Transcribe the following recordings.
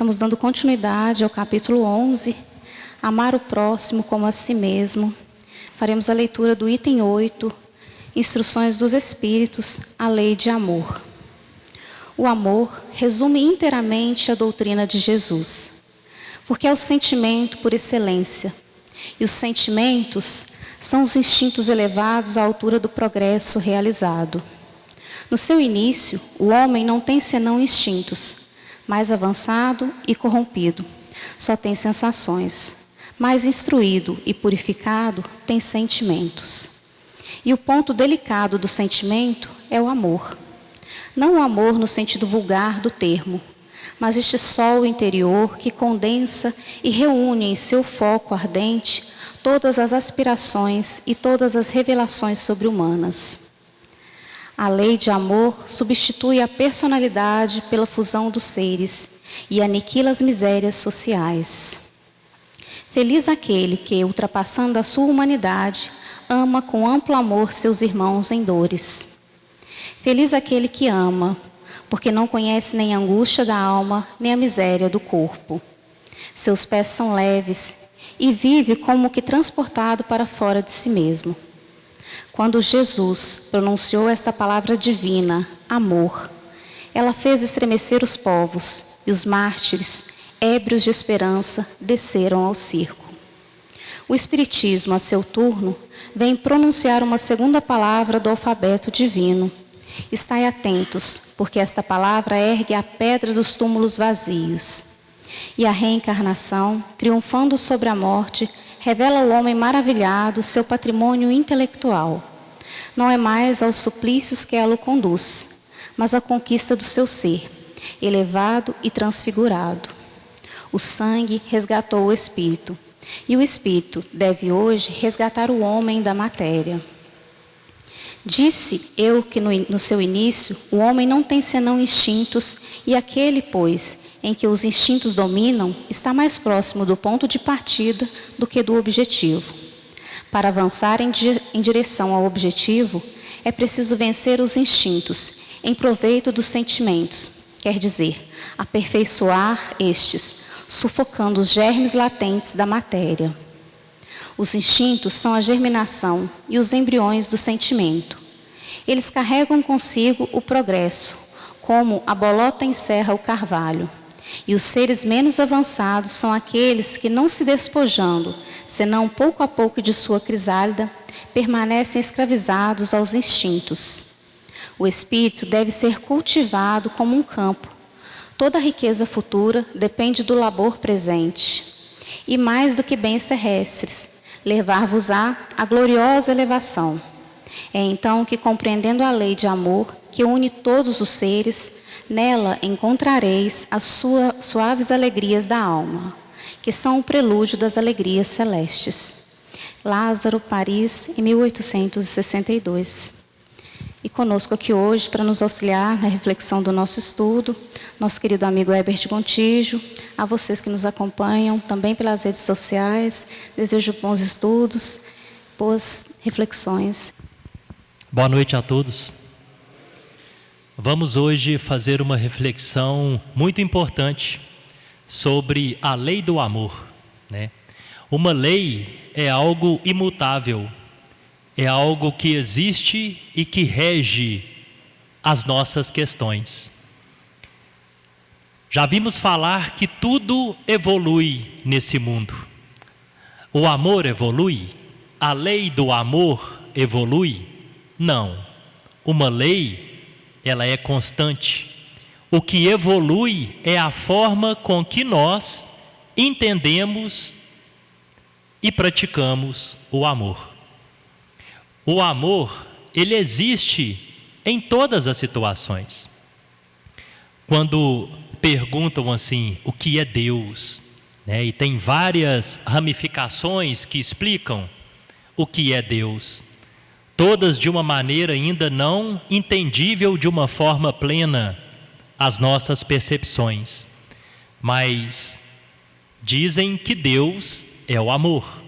Estamos dando continuidade ao capítulo 11, Amar o próximo como a si mesmo. Faremos a leitura do item 8, Instruções dos Espíritos, a Lei de Amor. O amor resume inteiramente a doutrina de Jesus, porque é o sentimento por excelência, e os sentimentos são os instintos elevados à altura do progresso realizado. No seu início, o homem não tem senão instintos. Mais avançado e corrompido, só tem sensações. Mais instruído e purificado, tem sentimentos. E o ponto delicado do sentimento é o amor. Não o amor no sentido vulgar do termo, mas este sol interior que condensa e reúne em seu foco ardente todas as aspirações e todas as revelações sobre-humanas. A lei de amor substitui a personalidade pela fusão dos seres e aniquila as misérias sociais. Feliz aquele que, ultrapassando a sua humanidade, ama com amplo amor seus irmãos em dores. Feliz aquele que ama, porque não conhece nem a angústia da alma, nem a miséria do corpo. Seus pés são leves e vive como que transportado para fora de si mesmo. Quando Jesus pronunciou esta palavra divina, amor, ela fez estremecer os povos e os mártires, ébrios de esperança, desceram ao circo. O Espiritismo, a seu turno, vem pronunciar uma segunda palavra do alfabeto divino. Estai atentos, porque esta palavra ergue a pedra dos túmulos vazios. E a reencarnação, triunfando sobre a morte, revela ao homem maravilhado seu patrimônio intelectual. Não é mais aos suplícios que ela o conduz, mas à conquista do seu ser, elevado e transfigurado. O sangue resgatou o espírito, e o espírito deve hoje resgatar o homem da matéria. Disse eu que no seu início o homem não tem senão instintos, e aquele, pois, em que os instintos dominam, está mais próximo do ponto de partida do que do objetivo. Para avançar em direção ao objetivo, é preciso vencer os instintos, em proveito dos sentimentos, quer dizer, aperfeiçoar estes, sufocando os germes latentes da matéria. Os instintos são a germinação e os embriões do sentimento. Eles carregam consigo o progresso, como a bolota encerra o carvalho. E os seres menos avançados são aqueles que, não se despojando, senão pouco a pouco de sua crisálida, permanecem escravizados aos instintos. O espírito deve ser cultivado como um campo. Toda a riqueza futura depende do labor presente. E mais do que bens terrestres, levar-vos-á a gloriosa elevação. É então que, compreendendo a lei de amor, que une todos os seres, nela encontrareis as suaves alegrias da alma, que são o prelúdio das alegrias celestes. Lázaro, Paris, em 1862. E conosco aqui hoje, para nos auxiliar na reflexão do nosso estudo, nosso querido amigo Herbert Gontijo, a vocês que nos acompanham também pelas redes sociais, desejo bons estudos, boas reflexões. Boa noite a todos. Vamos hoje fazer uma reflexão muito importante sobre a lei do amor, né? Uma lei é algo imutável, é algo que existe e que rege as nossas questões. Já vimos falar que tudo evolui nesse mundo. O amor evolui? A lei do amor evolui? Não. Uma lei, ela é constante. O que evolui é a forma com que nós entendemos e praticamos o amor. O amor, ele existe em todas as situações. Quando perguntam assim, o que é Deus? Né? E tem várias ramificações que explicam o que é Deus. Todas de uma maneira ainda não entendível de uma forma plena às nossas percepções. Mas dizem que Deus é o amor.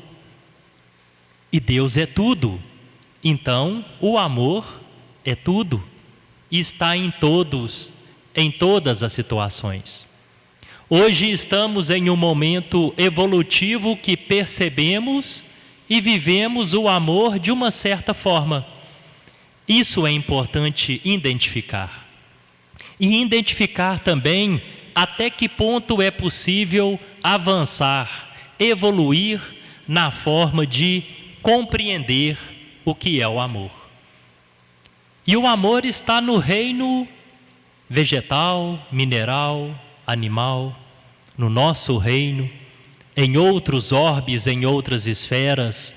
E Deus é tudo. Então, o amor é tudo. E está em todas as situações. Hoje estamos em um momento evolutivo que percebemos e vivemos o amor de uma certa forma. Isso é importante identificar. E identificar também até que ponto é possível avançar, evoluir na forma de compreender o que é o amor. E o amor está no reino vegetal, mineral, animal, no nosso reino, em outros orbes, em outras esferas,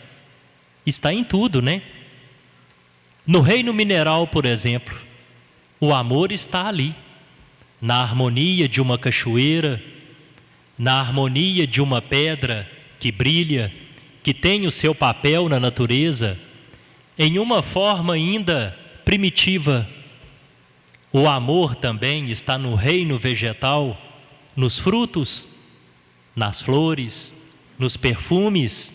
está em tudo, né? No reino mineral, por exemplo, o amor está ali, na harmonia de uma cachoeira, na harmonia de uma pedra que brilha, que tem o seu papel na natureza, em uma forma ainda primitiva. O amor também está no reino vegetal, nos frutos, nas flores, nos perfumes.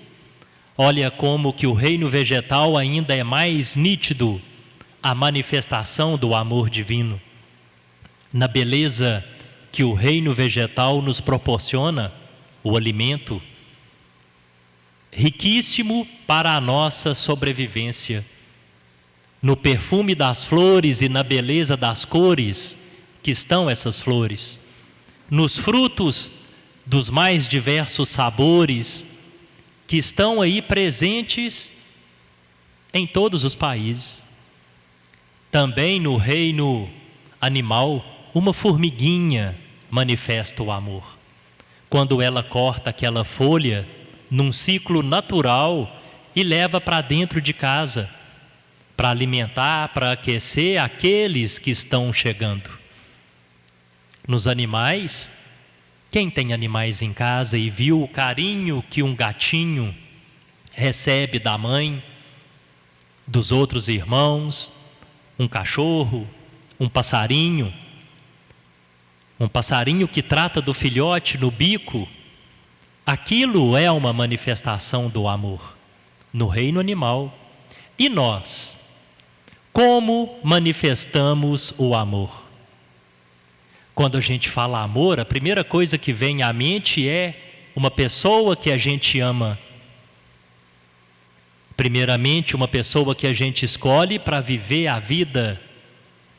Olha como que o reino vegetal ainda é mais nítido a manifestação do amor divino. Na beleza que o reino vegetal nos proporciona, o alimento, riquíssimo para a nossa sobrevivência. No perfume das flores e na beleza das cores que estão essas flores. Nos frutos dos mais diversos sabores que estão aí presentes em todos os países. Também no reino animal, uma formiguinha manifesta o amor. Quando ela corta aquela folha num ciclo natural e leva para dentro de casa, para alimentar, para aquecer aqueles que estão chegando. Nos animais, quem tem animais em casa e viu o carinho que um gatinho recebe da mãe, dos outros irmãos, um cachorro, um passarinho que trata do filhote no bico, aquilo é uma manifestação do amor no reino animal. E nós, como manifestamos o amor? Quando a gente fala amor, a primeira coisa que vem à mente é uma pessoa que a gente ama. Primeiramente, uma pessoa que a gente escolhe para viver a vida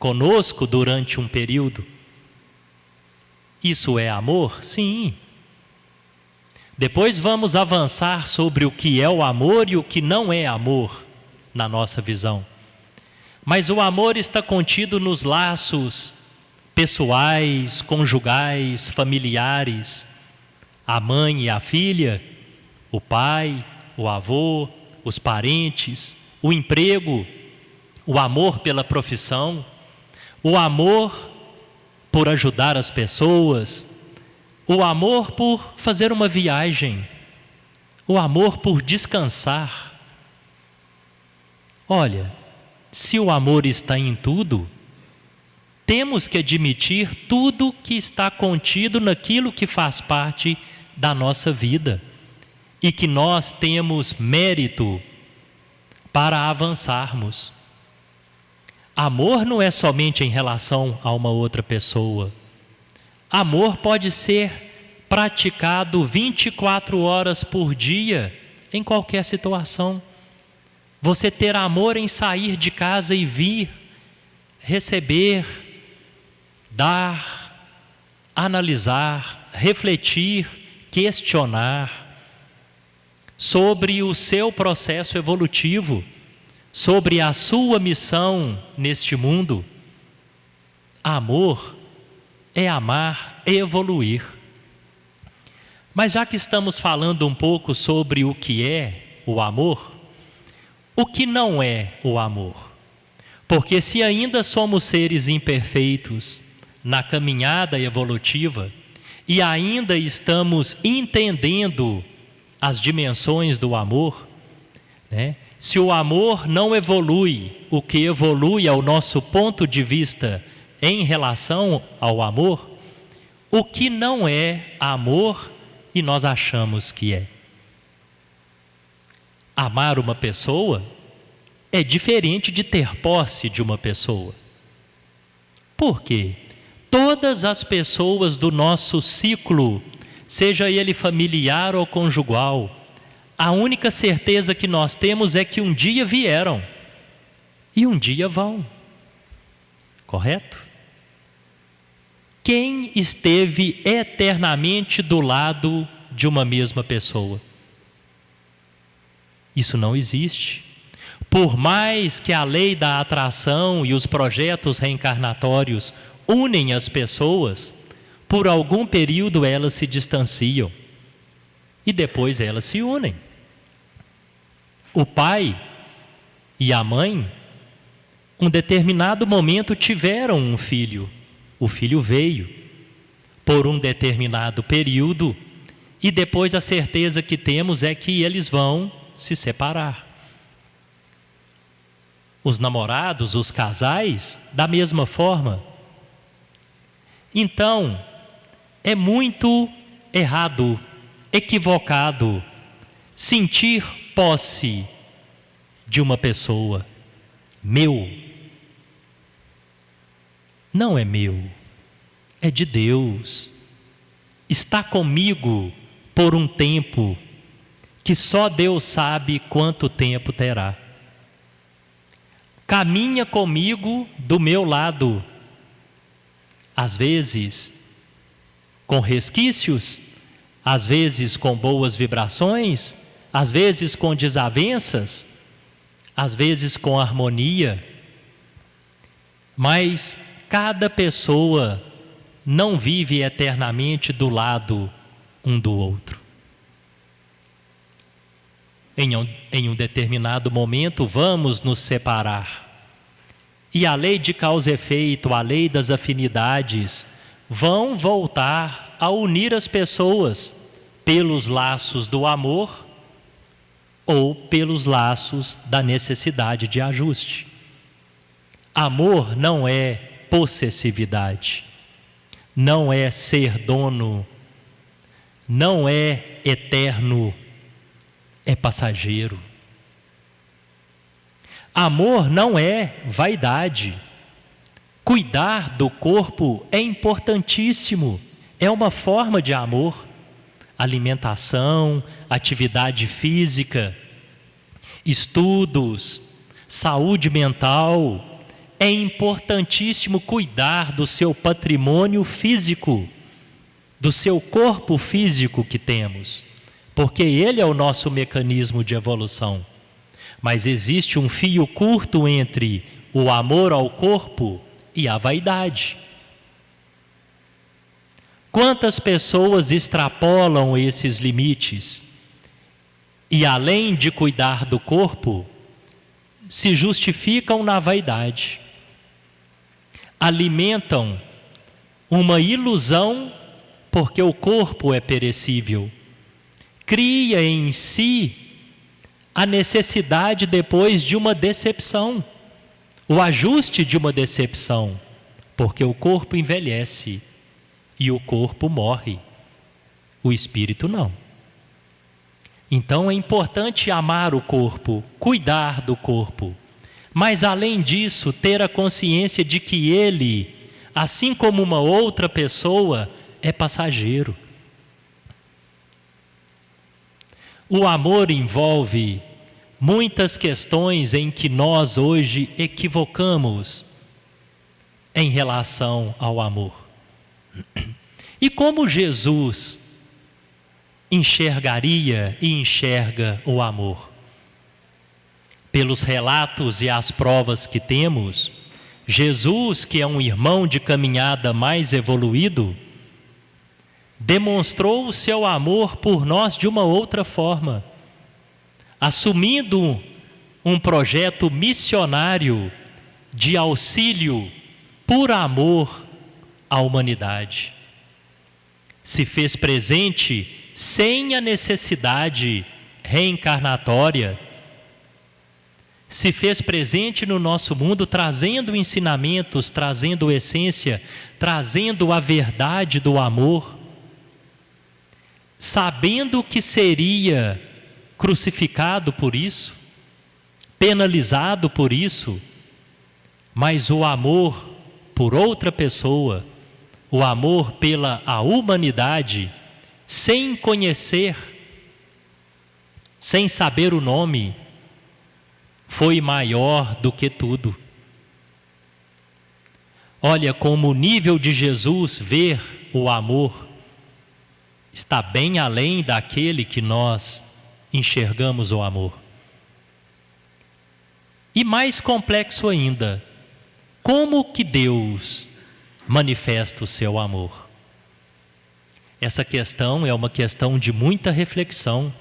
conosco durante um período. Isso é amor? Sim. Depois vamos avançar sobre o que é o amor e o que não é amor na nossa visão. Mas o amor está contido nos laços pessoais, conjugais, familiares. A mãe e a filha, o pai, o avô, os parentes, o emprego, o amor pela profissão, o amor por ajudar as pessoas, o amor por fazer uma viagem, o amor por descansar. Olha, se o amor está em tudo, temos que admitir tudo que está contido naquilo que faz parte da nossa vida e que nós temos mérito para avançarmos. Amor não é somente em relação a uma outra pessoa. Amor pode ser praticado 24 horas por dia, em qualquer situação. Você ter amor em sair de casa e vir, receber, dar, analisar, refletir, questionar sobre o seu processo evolutivo, sobre a sua missão neste mundo. Amor é amar, evoluir. Mas já que estamos falando um pouco sobre o que é o amor, o que não é o amor? Porque se ainda somos seres imperfeitos na caminhada evolutiva e ainda estamos entendendo as dimensões do amor, né? Se o amor não evolui, o que evolui é o nosso ponto de vista em relação ao amor, o que não é amor e nós achamos que é. Amar uma pessoa é diferente de ter posse de uma pessoa. Por quê? Todas as pessoas do nosso ciclo, seja ele familiar ou conjugal, a única certeza que nós temos é que um dia vieram e um dia vão. Correto? Quem esteve eternamente do lado de uma mesma pessoa? Isso não existe. Por mais que a lei da atração e os projetos reencarnatórios unem as pessoas, por algum período elas se distanciam e depois elas se unem. O pai e a mãe, um determinado momento tiveram um filho. O filho veio por um determinado período e depois a certeza que temos é que eles vão se separar. Os namorados, os casais, da mesma forma. Então, é muito errado, equivocado, sentir posse de uma pessoa. Meu. Não é meu, é de Deus. Está comigo por um tempo que só Deus sabe quanto tempo terá. Caminha comigo do meu lado, às vezes com resquícios, às vezes com boas vibrações, às vezes com desavenças, às vezes com harmonia, mas cada pessoa não vive eternamente do lado um do outro. Em um determinado momento vamos nos separar. E a lei de causa e efeito, a lei das afinidades, vão voltar a unir as pessoas pelos laços do amor ou pelos laços da necessidade de ajuste. Amor não é possessividade, não é ser dono, não é eterno, é passageiro. Amor não é vaidade. Cuidar do corpo é importantíssimo, é uma forma de amor. Alimentação, atividade física, estudos, saúde mental. É importantíssimo cuidar do seu patrimônio físico, do seu corpo físico que temos, porque ele é o nosso mecanismo de evolução. Mas existe um fio curto entre o amor ao corpo e a vaidade. Quantas pessoas extrapolam esses limites e, além de cuidar do corpo, se justificam na vaidade, alimentam uma ilusão porque o corpo é perecível, cria em si a necessidade depois de uma decepção, o ajuste de uma decepção, porque o corpo envelhece e o corpo morre, o espírito não. Então é importante amar o corpo, cuidar do corpo, mas além disso ter a consciência de que ele, assim como uma outra pessoa, é passageiro. O amor envolve muitas questões em que nós hoje equivocamos em relação ao amor. E como Jesus enxergaria e enxerga o amor? Pelos relatos e as provas que temos, Jesus, que é um irmão de caminhada mais evoluído, demonstrou o seu amor por nós de uma outra forma, assumindo um projeto missionário de auxílio por amor à humanidade. Se fez presente sem a necessidade reencarnatória, se fez presente no nosso mundo trazendo ensinamentos, trazendo essência, trazendo a verdade do amor, sabendo que seria crucificado por isso, penalizado por isso, mas o amor por outra pessoa o amor pela a humanidade, sem conhecer, sem saber o nome, foi maior do que tudo. Olha como o nível de Jesus ver o amor está bem além daquele que nós enxergamos o amor. E mais complexo ainda, como que Deus manifesta o seu amor? Essa questão é uma questão de muita reflexão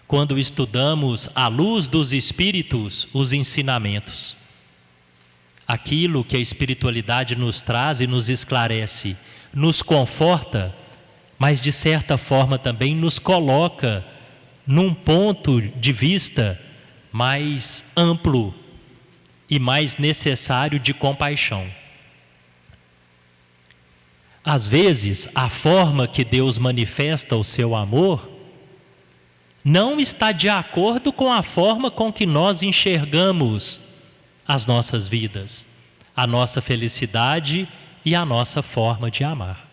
quando estudamos à luz dos Espíritos os ensinamentos. Aquilo que a espiritualidade nos traz e nos esclarece, nos conforta, mas de certa forma também nos coloca num ponto de vista mais amplo e mais necessário de compaixão. Às vezes, a forma que Deus manifesta o seu amor não está de acordo com a forma com que nós enxergamos as nossas vidas, a nossa felicidade e a nossa forma de amar.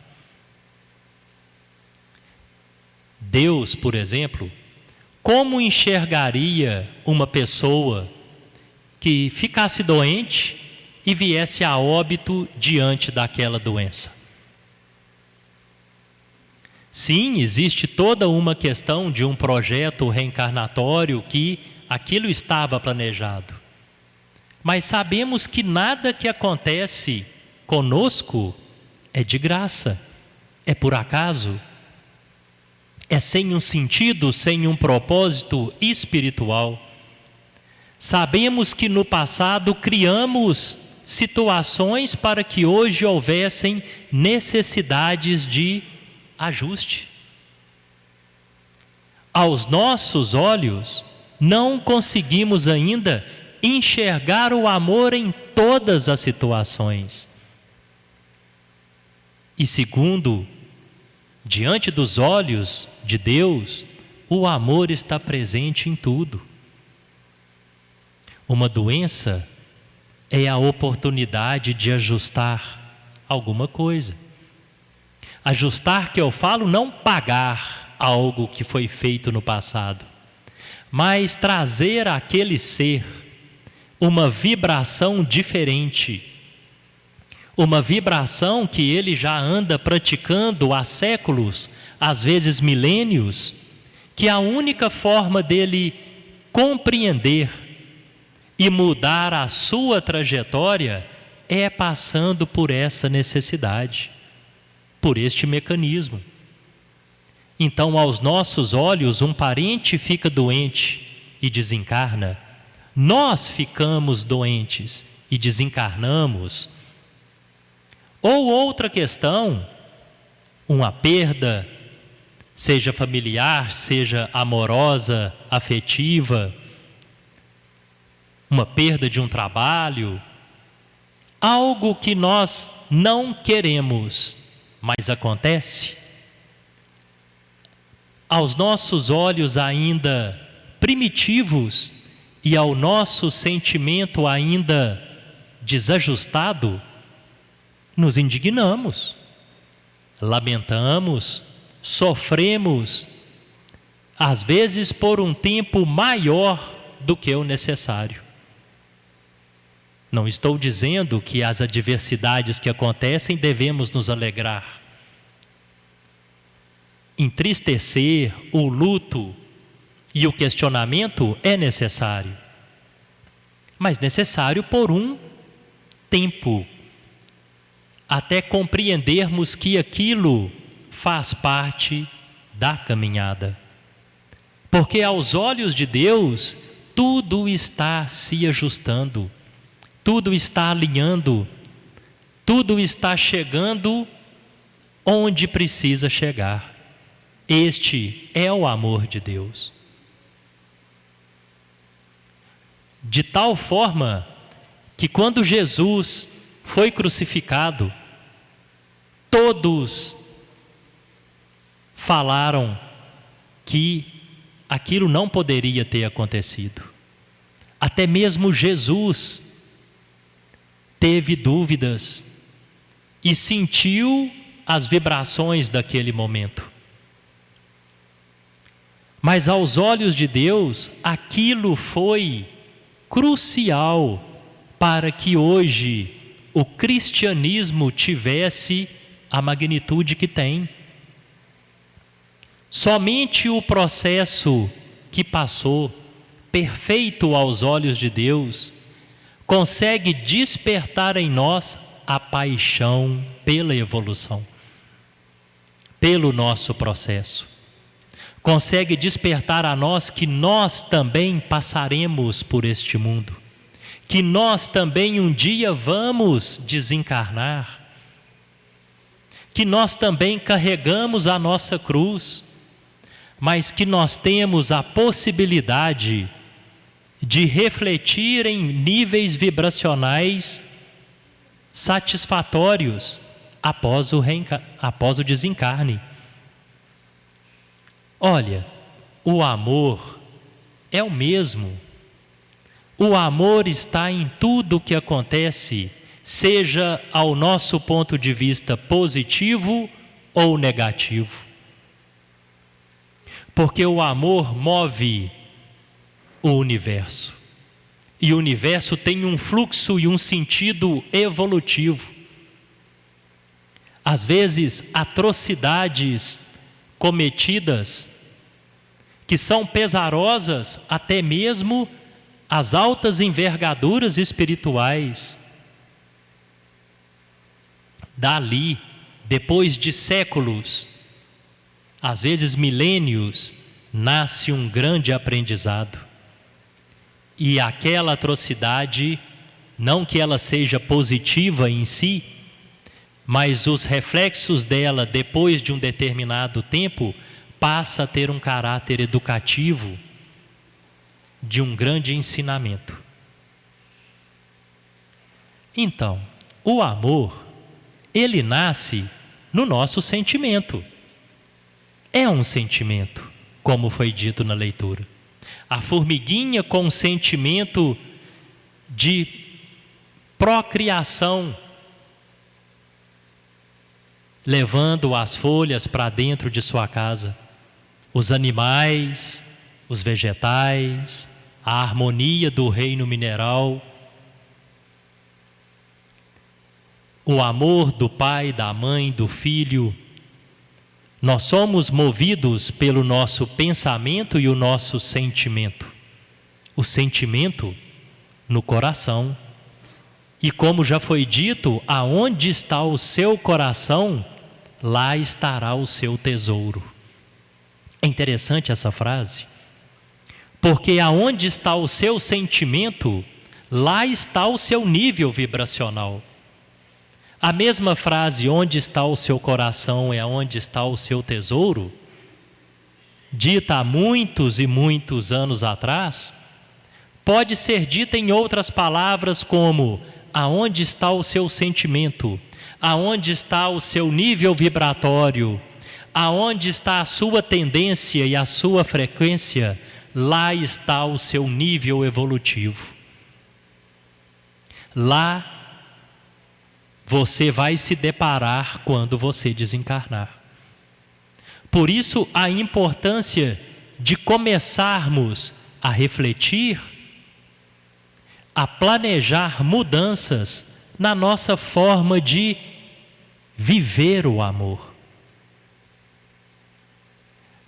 Deus, por exemplo, como enxergaria uma pessoa que ficasse doente e viesse a óbito diante daquela doença? Sim, existe toda uma questão de um projeto reencarnatório que aquilo estava planejado. Mas sabemos que nada que acontece conosco é de graça, é por acaso, é sem um sentido, sem um propósito espiritual. Sabemos que no passado criamos situações para que hoje houvessem necessidades de ajuste. Aos nossos olhos, não conseguimos ainda enxergar o amor em todas as situações. E segundo, diante dos olhos de Deus, o amor está presente em tudo. Uma doença é a oportunidade de ajustar alguma coisa. Ajustar, que eu falo, não pagar algo que foi feito no passado, mas trazer àquele ser uma vibração diferente, uma vibração que ele já anda praticando há séculos, às vezes milênios, que a única forma dele compreender e mudar a sua trajetória é passando por essa necessidade, por este mecanismo. Então, aos nossos olhos, um parente fica doente e desencarna, nós ficamos doentes e desencarnamos. Ou outra questão, uma perda, seja familiar, seja amorosa, afetiva, uma perda de um trabalho, algo que nós não queremos, mas acontece. Aos nossos olhos ainda primitivos e ao nosso sentimento ainda desajustado, nos indignamos, lamentamos, sofremos, às vezes por um tempo maior do que o necessário. Não estou dizendo que as adversidades que acontecem devemos nos alegrar. Entristecer, o luto e o questionamento é necessário, mas necessário por um tempo, até compreendermos que aquilo faz parte da caminhada. Porque aos olhos de Deus, tudo está se ajustando, tudo está alinhando, tudo está chegando onde precisa chegar. Este é o amor de Deus. De tal forma que quando Jesus foi crucificado, todos falaram que aquilo não poderia ter acontecido. Até mesmo Jesus teve dúvidas e sentiu as vibrações daquele momento. Mas aos olhos de Deus, aquilo foi crucial para que hoje o cristianismo tivesse a magnitude que tem. Somente o processo que passou, perfeito aos olhos de Deus, consegue despertar em nós a paixão pela evolução, pelo nosso processo. Consegue despertar a nós que nós também passaremos por este mundo, que nós também um dia vamos desencarnar, que nós também carregamos a nossa cruz, mas que nós temos a possibilidade de refletir em níveis vibracionais satisfatórios após o desencarne. Olha, o amor é o mesmo. O amor está em tudo o que acontece, seja ao nosso ponto de vista positivo ou negativo. Porque o amor move o universo. E o universo tem um fluxo e um sentido evolutivo. Às vezes, atrocidades cometidas, que são pesarosas até mesmo as altas envergaduras espirituais. Dali, depois de séculos, às vezes milênios, nasce um grande aprendizado. E aquela atrocidade, não que ela seja positiva em si, mas os reflexos dela, depois de um determinado tempo, passa a ter um caráter educativo, de um grande ensinamento. Então, o amor, ele nasce no nosso sentimento. É um sentimento, como foi dito na leitura. A formiguinha com sentimento de procriação, levando as folhas para dentro de sua casa. Os animais, os vegetais, a harmonia do reino mineral, o amor do pai, da mãe, do filho. Nós somos movidos pelo nosso pensamento e o nosso sentimento. O sentimento no coração. E como já foi dito, aonde está o seu coração, lá estará o seu tesouro. É interessante essa frase, porque aonde está o seu sentimento, lá está o seu nível vibracional. A mesma frase, onde está o seu coração é onde está o seu tesouro, dita há muitos e muitos anos atrás, pode ser dita em outras palavras como: aonde está o seu sentimento, aonde está o seu nível vibratório, aonde está a sua tendência e a sua frequência, lá está o seu nível evolutivo. Lá você vai se deparar quando você desencarnar. Por isso a importância de começarmos a refletir, a planejar mudanças na nossa forma de viver o amor.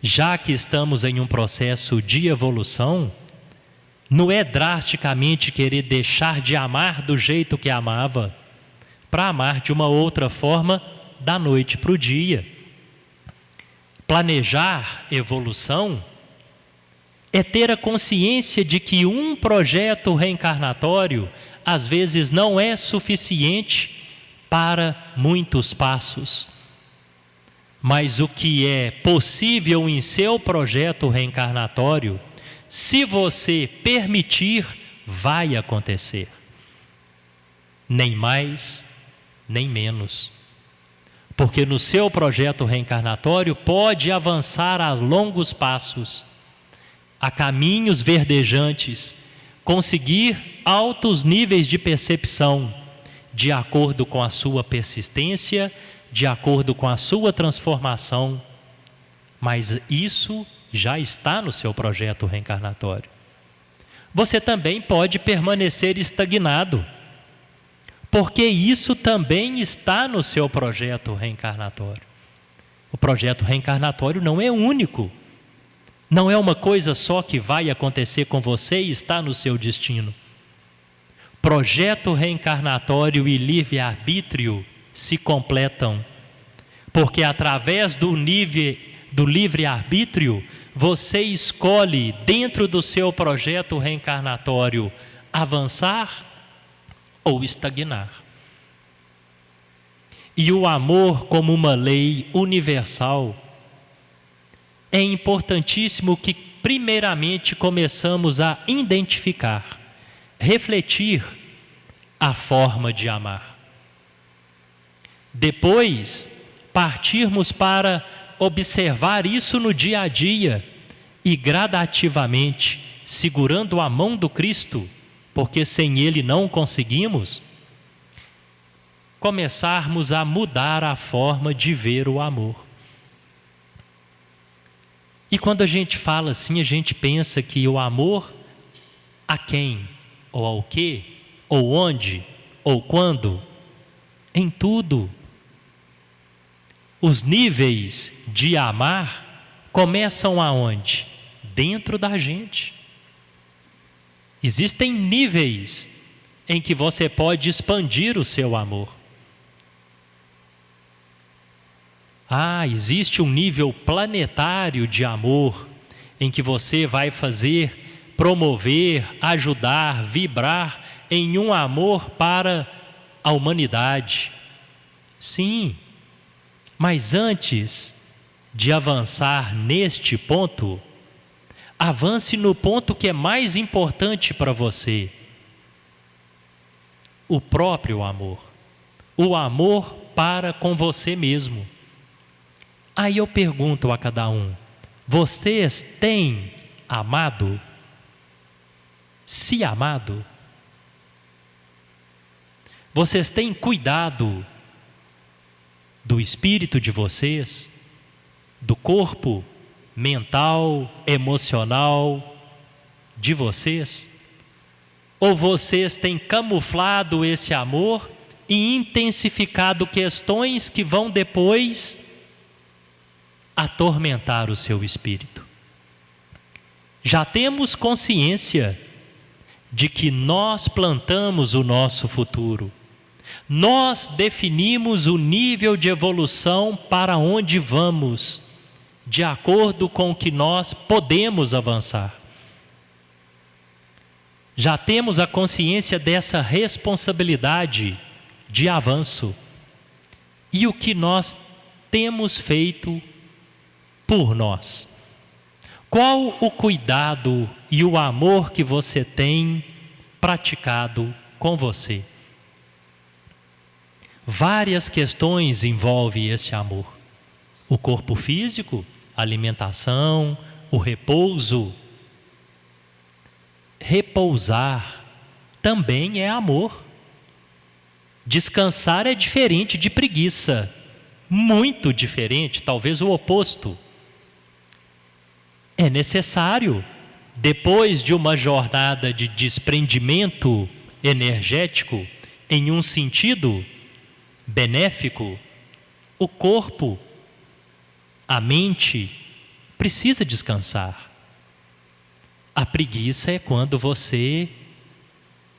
Já que estamos em um processo de evolução, não é drasticamente querer deixar de amar do jeito que amava, para amar de uma outra forma da noite para o dia. Planejar evolução é ter a consciência de que um projeto reencarnatório às vezes não é suficiente para muitos passos. Mas o que é possível em seu projeto reencarnatório, se você permitir, vai acontecer. Nem mais, nem menos. Porque no seu projeto reencarnatório pode avançar a longos passos, a caminhos verdejantes, conseguir altos níveis de percepção, de acordo com a sua persistência, de acordo com a sua transformação, mas isso já está no seu projeto reencarnatório. Você também pode permanecer estagnado, porque isso também está no seu projeto reencarnatório. O projeto reencarnatório não é único, não é uma coisa só que vai acontecer com você e está no seu destino. Projeto reencarnatório e livre-arbítrio se completam, porque através do livre-arbítrio, você escolhe dentro do seu projeto reencarnatório avançar ou estagnar. E o amor como uma lei universal, é importantíssimo que primeiramente começamos a identificar, refletir a forma de amar. Depois, partirmos para observar isso no dia a dia e gradativamente, segurando a mão do Cristo, porque sem Ele não conseguimos, começarmos a mudar a forma de ver o amor. E quando a gente fala assim, a gente pensa que o amor a quem, ou ao quê, ou onde, ou quando, em tudo. Os níveis de amar começam aonde? Dentro da gente. Existem níveis em que você pode expandir o seu amor. Existe um nível planetário de amor em que você vai fazer, promover, ajudar, vibrar em um amor para a humanidade. Sim, mas antes de avançar neste ponto, avance no ponto que é mais importante para você: o próprio amor, o amor para com você mesmo. Aí eu pergunto a cada um: vocês têm amado? Se amado? Vocês têm cuidado do espírito de vocês, do corpo mental, emocional de vocês? Ou vocês têm camuflado esse amor e intensificado questões que vão depois atormentar o seu espírito? Já temos consciência de que nós plantamos o nosso futuro. Nós definimos o nível de evolução para onde vamos, de acordo com o que nós podemos avançar. Já temos a consciência dessa responsabilidade de avanço. E o que nós temos feito por nós? Qual o cuidado e o amor que você tem praticado com você? Várias questões envolvem esse amor. O corpo físico, a alimentação, o repouso. Repousar também é amor. Descansar é diferente de preguiça. Muito diferente, talvez o oposto. É necessário, depois de uma jornada de desprendimento energético, em um sentido benéfico, o corpo, a mente, precisa descansar. A preguiça é quando você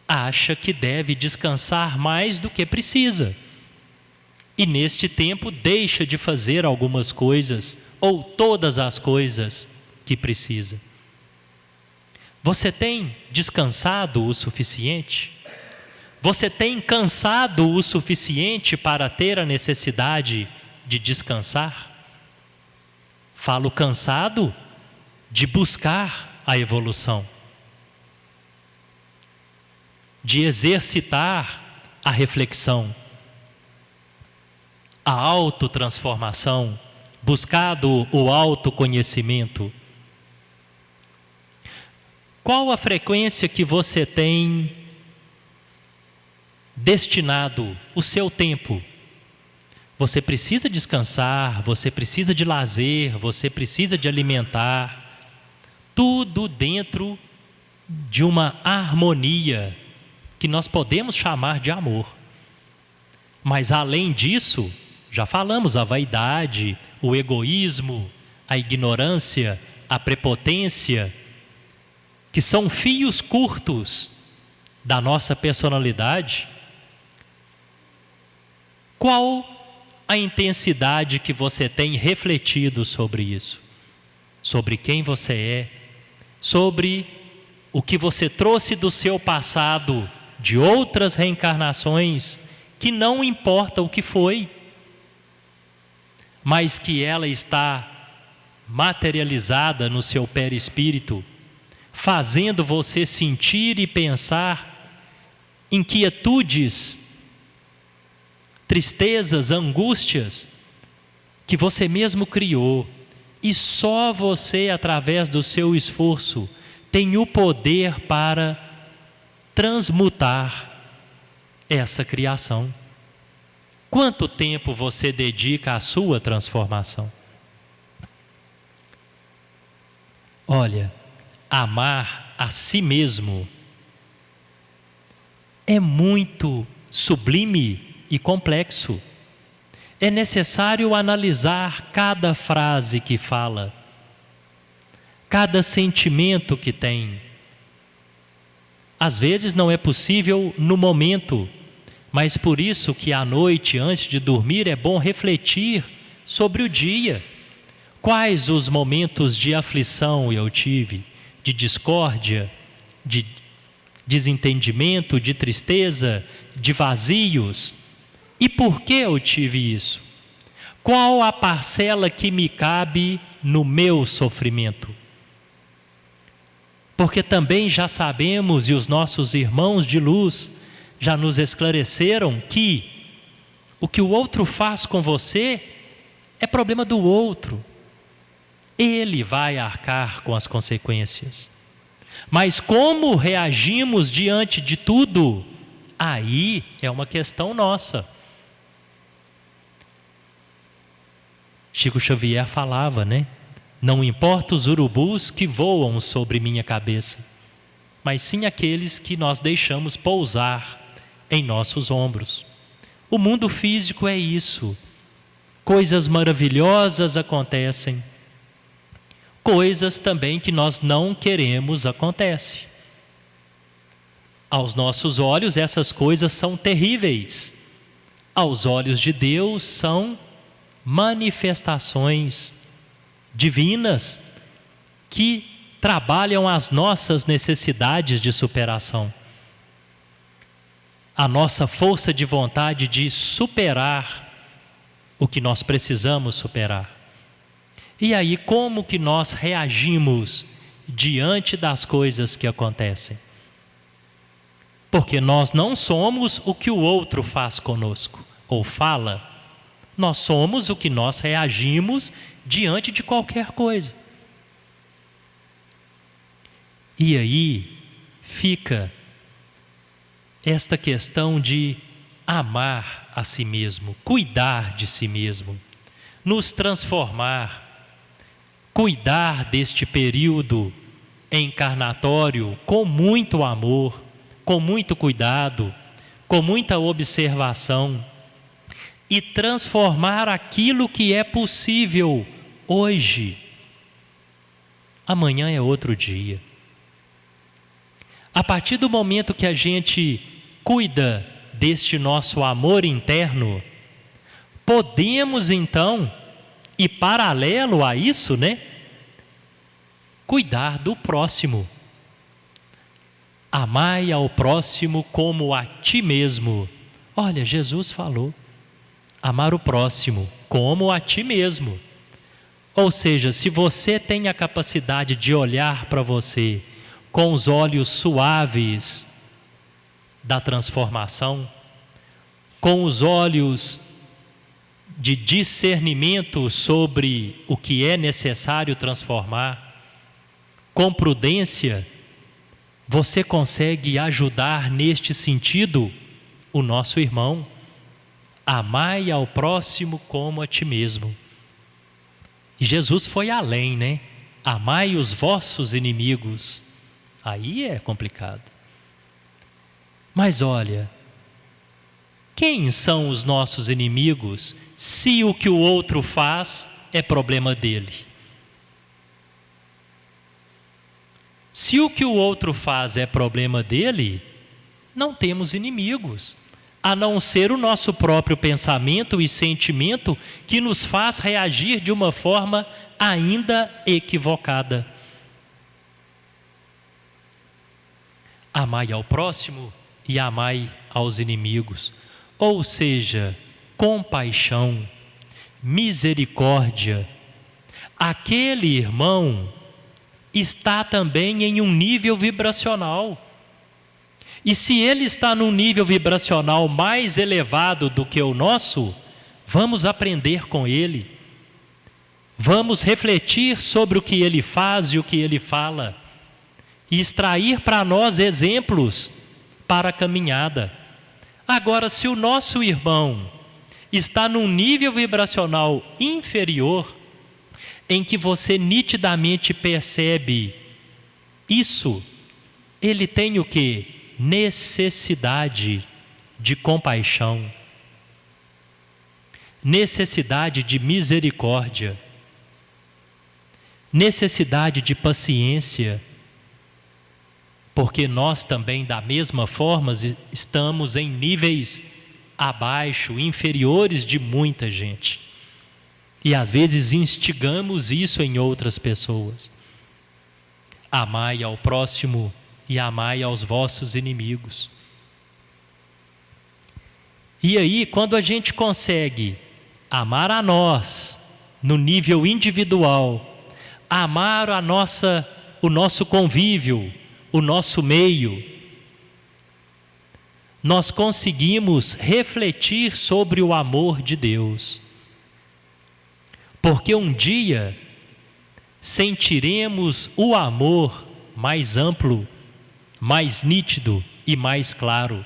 acha que deve descansar mais do que precisa. E neste tempo deixa de fazer algumas coisas, ou todas as coisas que precisa. Você tem descansado o suficiente? Você tem cansado o suficiente para ter a necessidade de descansar? Falo cansado de buscar a evolução, de exercitar a reflexão, a autotransformação, buscado o autoconhecimento. Qual a frequência que você tem destinado o seu tempo? Você precisa descansar, você precisa de lazer, você precisa de alimentar. Tudo dentro de uma harmonia que nós podemos chamar de amor. Mas além disso, já falamos, a vaidade, o egoísmo, a ignorância, a prepotência, que são fios curtos da nossa personalidade. Qual a intensidade que você tem refletido sobre isso? Sobre quem você é, sobre o que você trouxe do seu passado, de outras reencarnações, que não importa o que foi, mas que ela está materializada no seu perispírito, fazendo você sentir e pensar inquietudes, tristezas, angústias que você mesmo criou, e só você, através do seu esforço, tem o poder para transmutar essa criação. Quanto tempo você dedica à sua transformação? Olha, amar a si mesmo é muito sublime e complexo. É necessário analisar cada frase que fala, cada sentimento que tem. Às vezes não é possível no momento, mas por isso que à noite, antes de dormir, é bom refletir sobre o dia. Quais os momentos de aflição eu tive, de discórdia, de desentendimento, de tristeza, de vazios? E por que eu tive isso? Qual a parcela que me cabe no meu sofrimento? Porque também já sabemos, e os nossos irmãos de luz já nos esclareceram, que o que o outro faz com você é problema do outro. Ele vai arcar com as consequências. Mas como reagimos diante de tudo, aí é uma questão nossa. Chico Xavier falava, né? Não importa os urubus que voam sobre minha cabeça, mas sim aqueles que nós deixamos pousar em nossos ombros. O mundo físico é isso. Coisas maravilhosas acontecem. Coisas também que nós não queremos acontecem. Aos nossos olhos, essas coisas são terríveis. Aos olhos de Deus, são manifestações divinas que trabalham as nossas necessidades de superação, a nossa força de vontade de superar o que nós precisamos superar. E aí, como que nós reagimos diante das coisas que acontecem? Porque nós não somos o que o outro faz conosco ou fala. Nós somos o que nós reagimos diante de qualquer coisa. E aí fica esta questão de amar a si mesmo, cuidar de si mesmo, nos transformar, cuidar deste período encarnatório com muito amor, com muito cuidado, com muita observação, e transformar aquilo que é possível hoje. Amanhã é outro dia. A partir do momento que a gente cuida deste nosso amor interno, podemos então, e paralelo a isso, né, cuidar do próximo. Amai ao próximo como a ti mesmo. Olha, Jesus falou. Amar o próximo como a ti mesmo. Ou seja, se você tem a capacidade de olhar para você com os olhos suaves da transformação, com os olhos de discernimento sobre o que é necessário transformar, com prudência, você consegue ajudar neste sentido o nosso irmão amai ao próximo como a ti mesmo. E Jesus foi além, né? Amai os vossos inimigos. Aí é complicado. Mas olha, quem são os nossos inimigos se o que o outro faz é problema dele? Se o que o outro faz é problema dele, não temos inimigos, a não ser o nosso próprio pensamento e sentimento que nos faz reagir de uma forma ainda equivocada. Amai ao próximo e amai aos inimigos. Ou seja, compaixão, misericórdia. Aquele irmão está também em um nível vibracional. E se ele está num nível vibracional mais elevado do que o nosso, vamos aprender com ele. Vamos refletir sobre o que ele faz e o que ele fala. E extrair para nós exemplos para a caminhada. Agora, se o nosso irmão está num nível vibracional inferior, em que você nitidamente percebe isso, ele tem o quê? Necessidade de compaixão, necessidade de misericórdia, necessidade de paciência, porque nós também, da mesma forma, estamos em níveis abaixo, inferiores de muita gente. E às vezes instigamos isso em outras pessoas. Amai ao próximo e amai aos vossos inimigos. E aí, quando a gente consegue amar a nós, no nível individual, amar o nosso convívio, o nosso meio, nós conseguimos refletir sobre o amor de Deus. Porque um dia sentiremos o amor mais amplo, mais nítido e mais claro.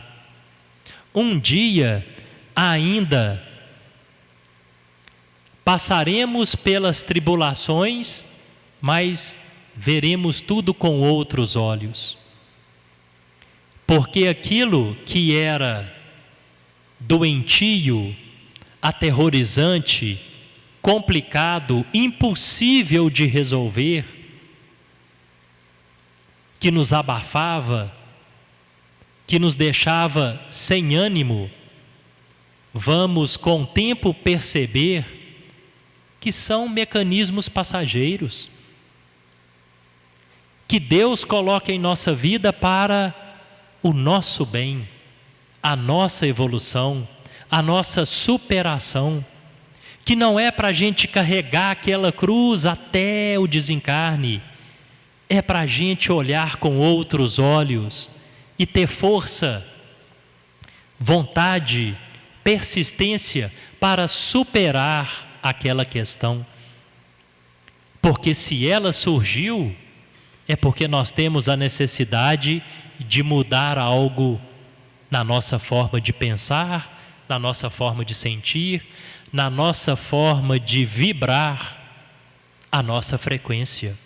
Um dia ainda passaremos pelas tribulações, mas veremos tudo com outros olhos. Porque aquilo que era doentio, aterrorizante, complicado, impossível de resolver, que nos abafava, que nos deixava sem ânimo, vamos com o tempo perceber que são mecanismos passageiros, que Deus coloca em nossa vida para o nosso bem, a nossa evolução, a nossa superação, que não é para a gente carregar aquela cruz até o desencarne, é para a gente olhar com outros olhos e ter força, vontade, persistência para superar aquela questão. Porque se ela surgiu, é porque nós temos a necessidade de mudar algo na nossa forma de pensar, na nossa forma de sentir, na nossa forma de vibrar a nossa frequência.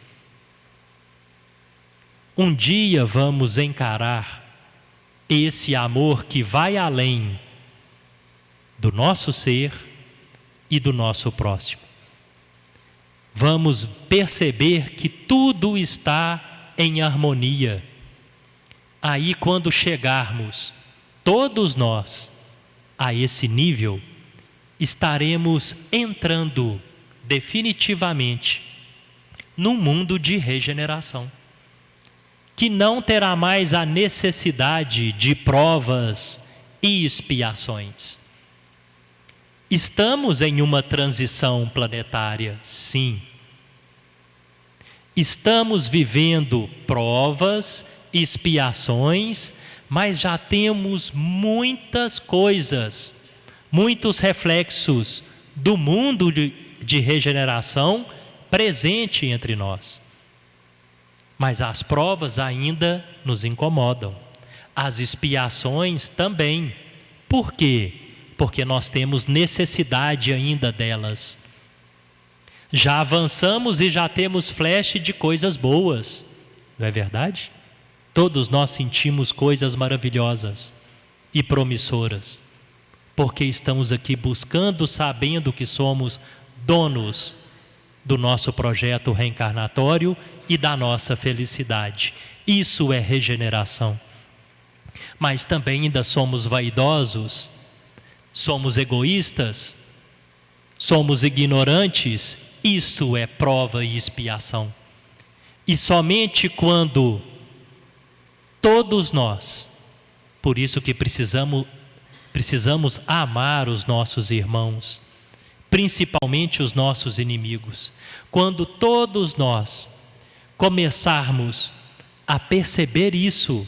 Um dia vamos encarar esse amor que vai além do nosso ser e do nosso próximo. Vamos perceber que tudo está em harmonia. Aí, quando chegarmos, todos nós, a esse nível, estaremos entrando definitivamente num mundo de regeneração, que não terá mais a necessidade de provas e expiações. Estamos em uma transição planetária, sim. Estamos vivendo provas, expiações, mas já temos muitas coisas, muitos reflexos do mundo de regeneração presente entre nós. Mas as provas ainda nos incomodam. As expiações também. Por quê? porque nós temos necessidade ainda delas. Já avançamos e já temos flash de coisas boas, não é verdade? Todos nós sentimos coisas maravilhosas e promissoras, porque estamos aqui buscando, sabendo que somos donos do nosso projeto reencarnatório e da nossa felicidade. Isso é regeneração. Mas também ainda somos vaidosos, somos egoístas, somos ignorantes. Isso é prova e expiação. E somente quando todos nós, por isso que precisamos amar os nossos irmãos, principalmente os nossos inimigos. Quando todos nós começarmos a perceber isso,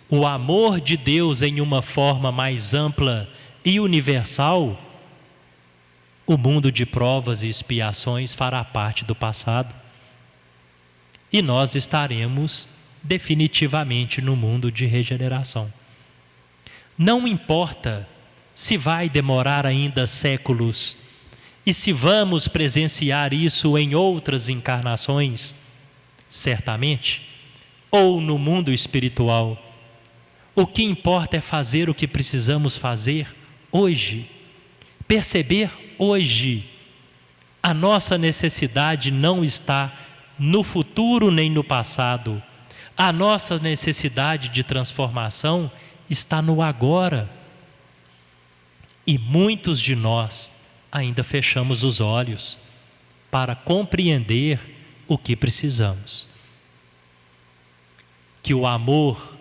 o amor de Deus em uma forma mais ampla e universal, o mundo de provas e expiações fará parte do passado. E nós estaremos definitivamente no mundo de regeneração. Não importa se vai demorar ainda séculos e se vamos presenciar isso em outras encarnações, certamente, ou no mundo espiritual. O que importa é fazer o que precisamos fazer hoje, perceber hoje. A nossa necessidade não está no futuro nem no passado. A nossa necessidade de transformação está no agora. E muitos de nós ainda fechamos os olhos para compreender o que precisamos. Que o amor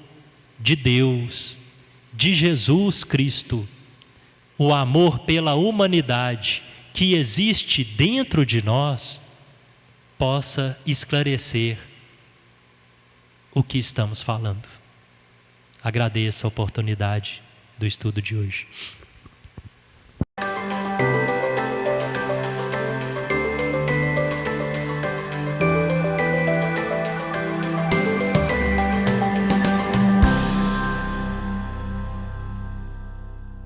de Deus, de Jesus Cristo, o amor pela humanidade que existe dentro de nós, possa esclarecer o que estamos falando. Agradeço a oportunidade do estudo de hoje.